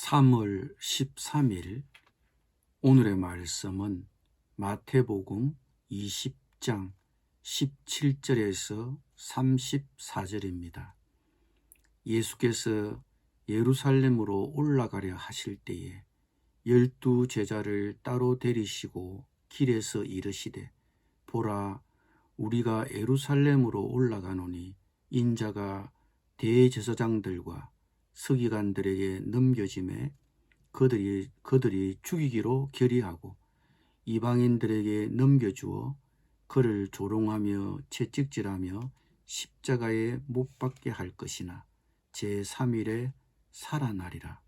3월 13일 오늘의 말씀은 마태복음 20장 17절에서 34절입니다. 예수께서 예루살렘으로 올라가려 하실 때에 12 제자를 따로 데리시고 길에서 이르시되 보라, 우리가 예루살렘으로 올라가노니 인자가 대제사장들과 서기관들에게 넘겨짐에 그들이 죽이기로 결의하고 이방인들에게 넘겨주어 그를 조롱하며 채찍질하며 십자가에 못 박게 할 것이나 제3일에 살아나리라.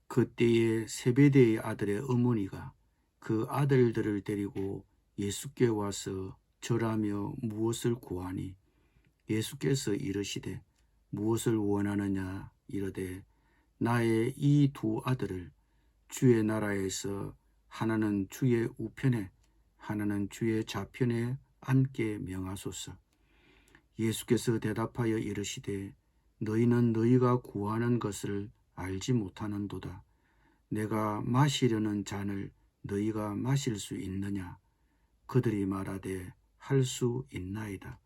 그때에 세베대의 아들의 어머니가 그 아들들을 데리고 예수께 와서 절하며 무엇을 구하니 예수께서 이르시되 무엇을 원하느냐 이르되 나의 이 두 아들을 주의 나라에서 하나는 주의 우편에 하나는 주의 좌편에 앉게 명하소서. 예수께서 대답하여 이르시되 너희는 너희가 구하는 것을 알지 못하는도다. 내가 마시려는 잔을 너희가 마실 수 있느냐? 그들이 말하되 할 수 있나이다.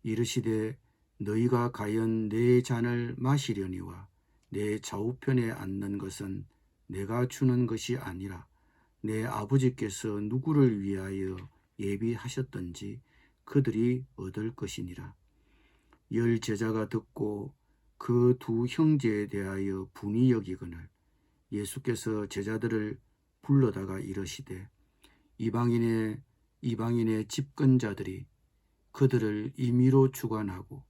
이르시되 너희가 과연 내 잔을 마시려니와 내 좌우편에 앉는 것은 내가 주는 것이 아니라 내 아버지께서 누구를 위하여 예비하셨던지 그들이 얻을 것이니라. 10 제자가 듣고 그 두 형제에 대하여 분이 여기거늘 예수께서 제자들을 불러다가 이르시되 이방인의 집권자들이 그들을 임의로 주관하고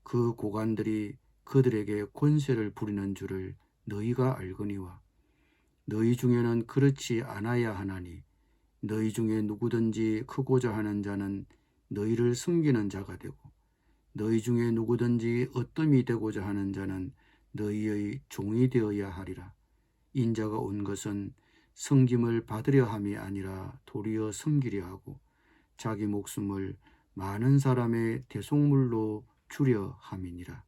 그 고관들이 그들에게 권세를 부리는 줄을 너희가 알거니와 너희 중에는 그렇지 않아야 하나니 너희 중에 누구든지 크고자 하는 자는 너희를 섬기는 자가 되고 너희 중에 누구든지 어뜸이 되고자 하는 자는 너희의 종이 되어야 하리라. 인자가 온 것은 섬김을 받으려 함이 아니라 도리어 섬기려 하고 자기 목숨을 많은 사람의 대속물로 주려 함이니라.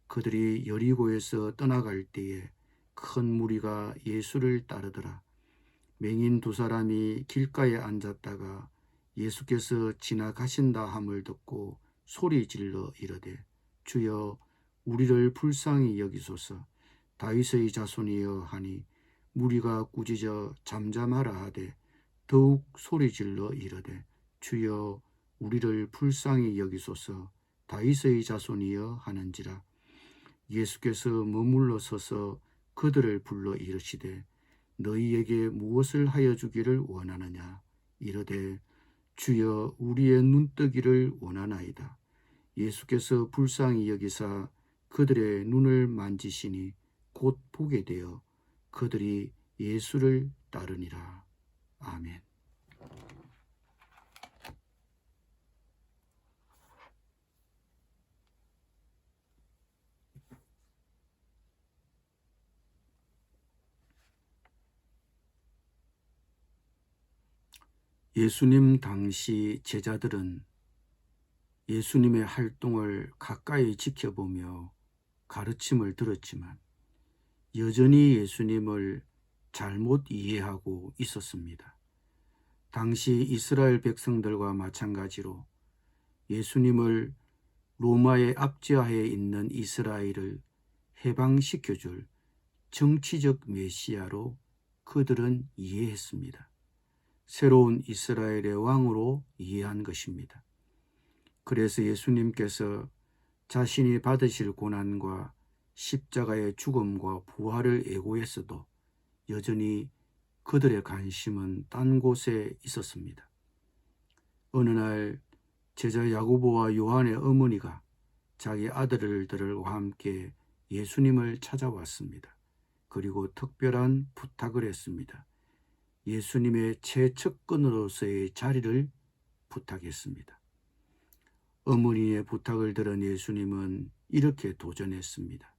그들이 여리고에서 떠나갈 때에 큰 무리가 예수를 따르더라. 맹인 2 사람이 길가에 앉았다가 예수께서 지나가신다 함을 듣고 소리 질러 이르되 주여 우리를 불쌍히 여기소서. 다윗의 자손이여 하니 무리가 꾸짖어 잠잠하라 하되 더욱 소리 질러 이르되 주여 우리를 불쌍히 여기소서. 다윗의 자손이여 하는지라. 예수께서 머물러 서서 그들을 불러 이르시되 너희에게 무엇을 하여 주기를 원하느냐 이르되 주여 우리의 눈뜨기를 원하나이다. 예수께서 불쌍히 여기사 그들의 눈을 만지시니 곧 보게 되어 그들이 예수를 따르니라. 아멘. 예수님 당시 제자들은 예수님의 활동을 가까이 지켜보며 가르침을 들었지만 여전히 예수님을 잘못 이해하고 있었습니다. 당시 이스라엘 백성들과 마찬가지로 예수님을 로마의 압제하에 있는 이스라엘을 해방시켜줄 정치적 메시아로 그들은 이해했습니다. 새로운 이스라엘의 왕으로 이해한 것입니다. 그래서 예수님께서 자신이 받으실 고난과 십자가의 죽음과 부활을 예고했어도 여전히 그들의 관심은 딴 곳에 있었습니다. 어느 날 제자 야고보와 요한의 어머니가 자기 아들들과 함께 예수님을 찾아왔습니다. 그리고 특별한 부탁을 했습니다. 예수님의 최측근으로서의 자리를 부탁했습니다. 어머니의 부탁을 들은 예수님은 이렇게 도전했습니다.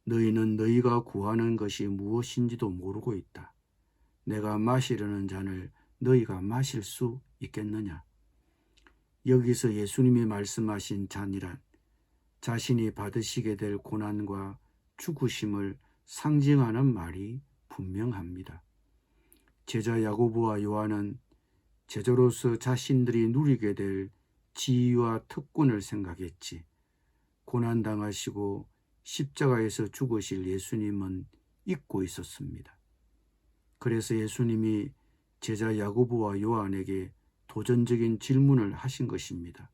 너희는 너희가 구하는 것이 무엇인지도 모르고 있다. 내가 마시려는 잔을 너희가 마실 수 있겠느냐? 여기서 예수님이 말씀하신 잔이란 자신이 받으시게 될 고난과 죽으심을 상징하는 말이 분명합니다. 제자 야고보와 요한은 제자로서 자신들이 누리게 될 지위와 특권을 생각했지, 고난당하시고 십자가에서 죽으실 예수님은 잊고 있었습니다. 그래서 예수님이 제자 야고보와 요한에게 도전적인 질문을 하신 것입니다.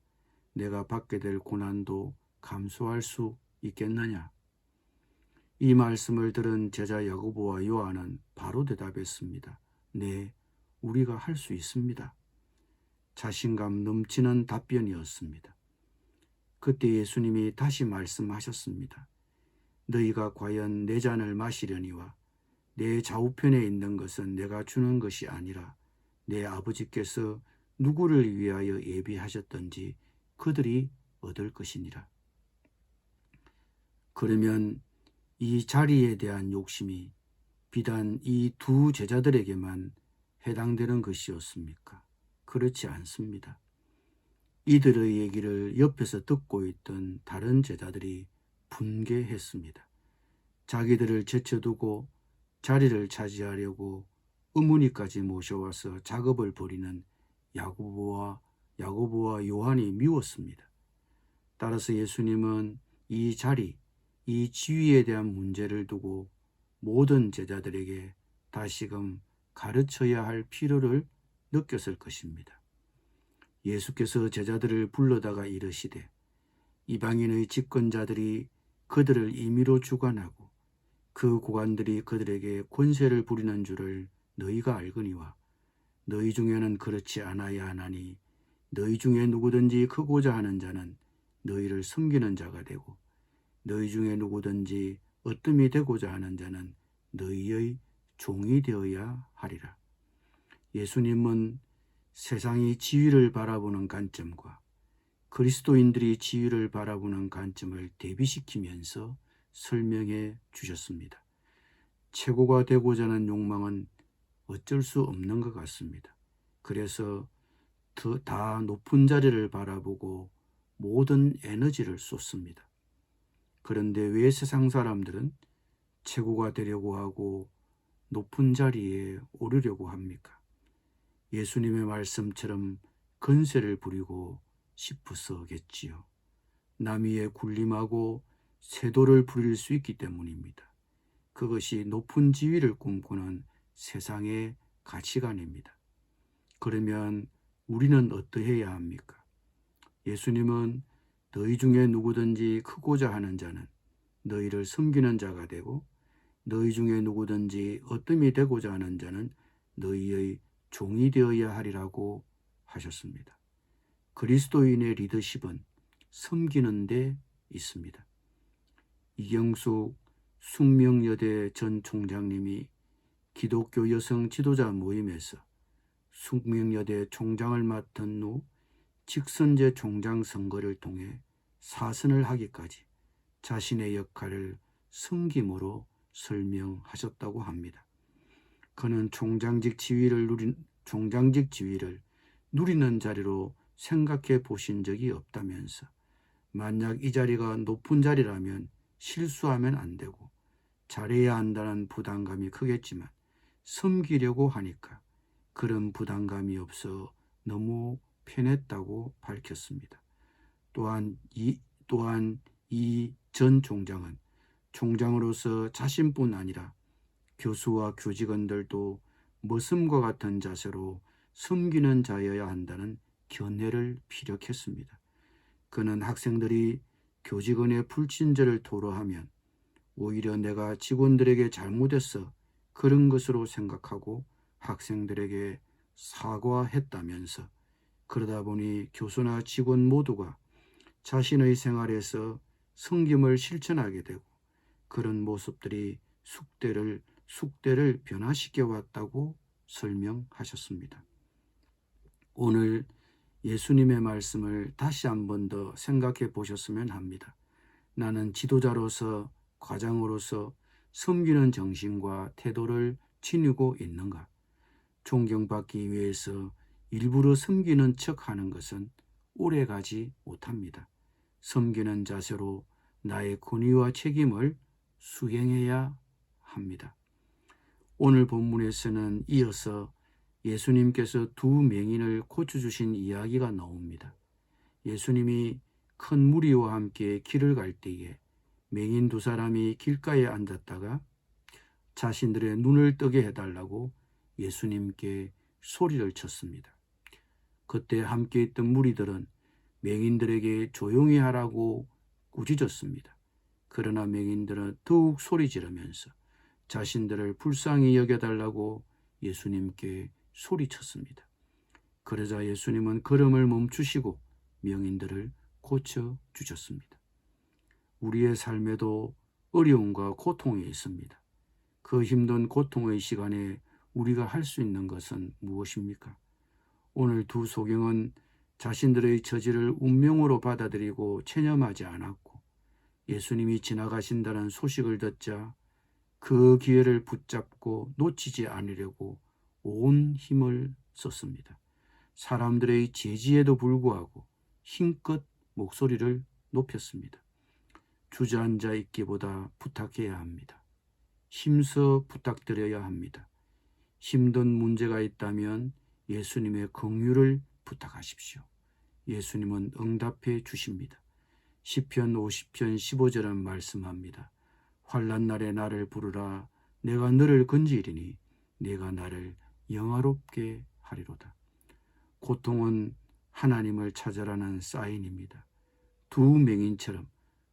내가 받게 될 고난도 감수할 수 있겠느냐? 이 말씀을 들은 제자 야고보와 요한은 바로 대답했습니다. 네, 우리가 할 수 있습니다. 자신감 넘치는 답변이었습니다. 그때 예수님이 다시 말씀하셨습니다. 너희가 과연 내 잔을 마시려니와 내 좌우편에 있는 것은 내가 주는 것이 아니라 내 아버지께서 누구를 위하여 예비하셨던지 그들이 얻을 것이니라. 그러면 이 자리에 대한 욕심이 비단 이 두 제자들에게만 해당되는 것이었습니까? 그렇지 않습니다. 이들의 얘기를 옆에서 듣고 있던 다른 제자들이 분개했습니다. 자기들을 제쳐두고 자리를 차지하려고 어머니까지 모셔와서 작업을 벌이는 야고보와 요한이 미웠습니다. 따라서 예수님은 이 자리, 이 지위에 대한 문제를 두고 모든 제자들에게 다시금 가르쳐야 할 필요를 느꼈을 것입니다. 예수께서 제자들을 불러다가 이르시되 이방인의 집권자들이 그들을 임의로 주관하고 그 고관들이 그들에게 권세를 부리는 줄을 너희가 알거니와 너희 중에는 그렇지 않아야 하나니 너희 중에 누구든지 크고자 하는 자는 너희를 섬기는 자가 되고 너희 중에 누구든지 어뜸이 되고자 하는 자는 너희의 종이 되어야 하리라. 예수님은 세상이 지위를 바라보는 관점과 그리스도인들이 지위를 바라보는 관점을 대비시키면서 설명해 주셨습니다. 최고가 되고자 하는 욕망은 어쩔 수 없는 것 같습니다. 그래서 다 높은 자리를 바라보고 모든 에너지를 쏟습니다. 그런데 왜 세상 사람들은 최고가 되려고 하고 높은 자리에 오르려고 합니까? 예수님의 말씀처럼 건세를 부리고 싶어서겠지요. 남 위에 군림하고 세도를 부릴 수 있기 때문입니다. 그것이 높은 지위를 꿈꾸는 세상의 가치관입니다. 그러면 우리는 어떠해야 합니까? 예수님은 너희 중에 누구든지 크고자 하는 자는 너희를 섬기는 자가 되고 너희 중에 누구든지 어뜸이 되고자 하는 자는 너희의 종이 되어야 하리라고 하셨습니다. 그리스도인의 리더십은 섬기는 데 있습니다. 이경숙 숙명여대 전 총장님이 기독교 여성 지도자 모임에서 숙명여대 총장을 맡은 후 직선제 총장 선거를 통해 사선을 하기까지 자신의 역할을 섬김으로 설명하셨다고 합니다. 그는 총장직 지위를 누리는 자리로 생각해 보신 적이 없다면서 만약 이 자리가 높은 자리라면 실수하면 안 되고 잘해야 한다는 부담감이 크겠지만 섬기려고 하니까 그런 부담감이 없어 너무 편했다고 밝혔습니다. 또한 이 전 총장은 총장으로서 자신뿐 아니라 교수와 교직원들도 머슴과 같은 자세로 섬기는 자여야 한다는 견해를 피력했습니다. 그는 학생들이 교직원의 불친절을 토로하면 오히려 내가 직원들에게 잘못했어 그런 것으로 생각하고 학생들에게 사과했다면서 그러다 보니 교수나 직원 모두가 자신의 생활에서 섬김을 실천하게 되고 그런 모습들이 숙대를 변화시켜 왔다고 설명하셨습니다. 오늘 예수님의 말씀을 다시 한 번 더 생각해 보셨으면 합니다. 나는 지도자로서 과장으로서 섬기는 정신과 태도를 지니고 있는가? 존경받기 위해서 일부러 섬기는 척하는 것은 오래가지 못합니다. 섬기는 자세로 나의 권위와 책임을 수행해야 합니다. 오늘 본문에서는 이어서 예수님께서 두 맹인을 고쳐주신 이야기가 나옵니다. 예수님이 큰 무리와 함께 길을 갈 때에 맹인 두 사람이 길가에 앉았다가 자신들의 눈을 뜨게 해달라고 예수님께 소리를 쳤습니다. 그때 함께 있던 무리들은 맹인들에게 조용히 하라고 꾸짖었습니다. 그러나 맹인들은 더욱 소리 지르면서 자신들을 불쌍히 여겨달라고 예수님께 소리쳤습니다. 그러자 예수님은 걸음을 멈추시고 맹인들을 고쳐주셨습니다. 우리의 삶에도 어려움과 고통이 있습니다. 그 힘든 고통의 시간에 우리가 할 수 있는 것은 무엇입니까? 오늘 두 소경은 자신들의 처지를 운명으로 받아들이고 체념하지 않았고 예수님이 지나가신다는 소식을 듣자 그 기회를 붙잡고 놓치지 않으려고 온 힘을 썼습니다. 사람들의 제지에도 불구하고 힘껏 목소리를 높였습니다. 주저앉아 있기보다 부탁해야 합니다. 힘써 부탁드려야 합니다. 힘든 문제가 있다면 예수님의 긍휼을 부탁하십시오. 예수님은 응답해 주십니다. 시편 50편 15절은 말씀합니다. 환난 날에 나를 부르라. 내가 너를 건지리니 내가 나를 영화롭게 하리로다. 고통은 하나님을 찾아라는 사인입니다. 두 맹인처럼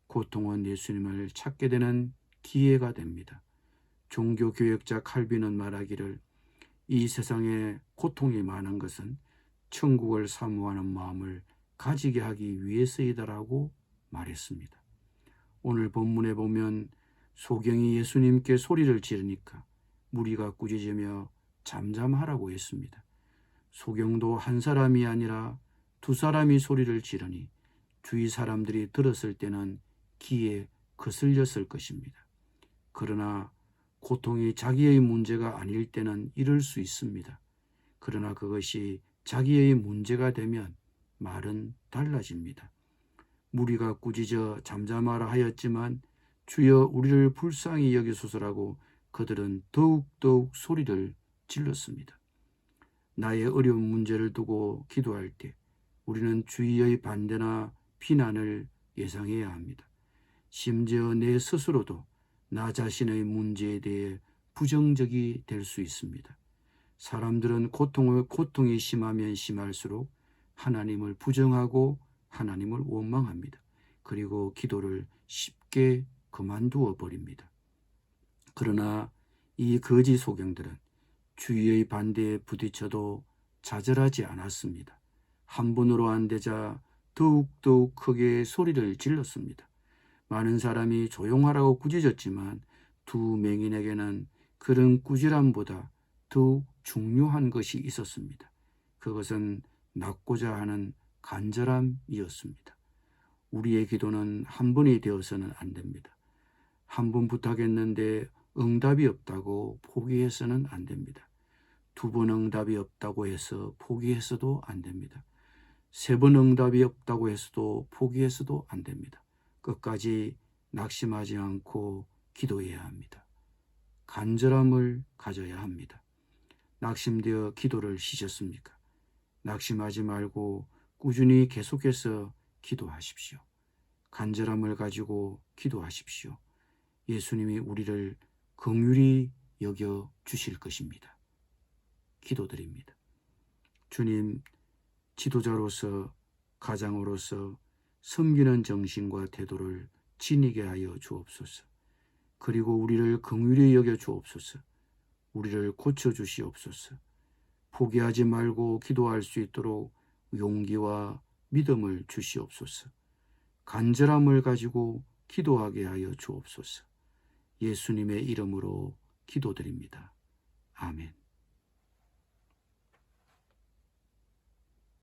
고통은 예수님을 찾게 되는 기회가 됩니다. 종교교역자 칼빈은 말하기를 이 세상에 고통이 많은 것은 천국을 사모하는 마음을 가지게 하기 위해서이다라고 말했습니다. 오늘 본문에 보면 소경이 예수님께 소리를 지르니까 무리가 꾸짖으며 잠잠하라고 했습니다. 소경도 한 사람이 아니라 두 사람이 소리를 지르니 주위 사람들이 들었을 때는 귀에 거슬렸을 것입니다. 그러나 고통이 자기의 문제가 아닐 때는 이럴 수 있습니다. 그러나 그것이 자기의 문제가 되면 말은 달라집니다. 무리가 꾸짖어 잠잠하라 하였지만 주여 우리를 불쌍히 여기소서라고 그들은 더욱 소리를 질렀습니다. 나의 어려운 문제를 두고 기도할 때 우리는 주위의 반대나 비난을 예상해야 합니다. 심지어 내 스스로도 나 자신의 문제에 대해 부정적이 될 수 있습니다. 사람들은 고통이 심하면 심할수록 하나님을 부정하고 하나님을 원망합니다. 그리고 기도를 쉽게 그만두어 버립니다. 그러나 이 거짓 소경들은 주위의 반대에 부딪혀도 좌절하지 않았습니다. 한 번으로 안 되자 더욱 크게 소리를 질렀습니다. 많은 사람이 조용하라고 꾸짖었지만 두 맹인에게는 그런 꾸지람보다 더욱 중요한 것이 있었습니다. 그것은 낫고자 하는 간절함이었습니다. 우리의 기도는 한 번이 되어서는 안 됩니다. 한 번 부탁했는데 응답이 없다고 포기해서는 안 됩니다. 두 번 응답이 없다고 해서 포기해서도 안 됩니다. 세 번 응답이 없다고 해서도 포기해서도 안 됩니다. 끝까지 낙심하지 않고 기도해야 합니다. 간절함을 가져야 합니다. 낙심되어 기도를 쉬셨습니까? 낙심하지 말고 꾸준히 계속해서 기도하십시오. 간절함을 가지고 기도하십시오. 예수님이 우리를 긍휼히 여겨 주실 것입니다. 기도드립니다. 주님, 지도자로서 가장으로서 섬기는 정신과 태도를 지니게 하여 주옵소서. 그리고 우리를 긍휼히 여겨 주옵소서. 우리를 고쳐 주시옵소서. 포기하지 말고 기도할 수 있도록 용기와 믿음을 주시옵소서. 간절함을 가지고 기도하게 하여 주옵소서. 예수님의 이름으로 기도드립니다. 아멘.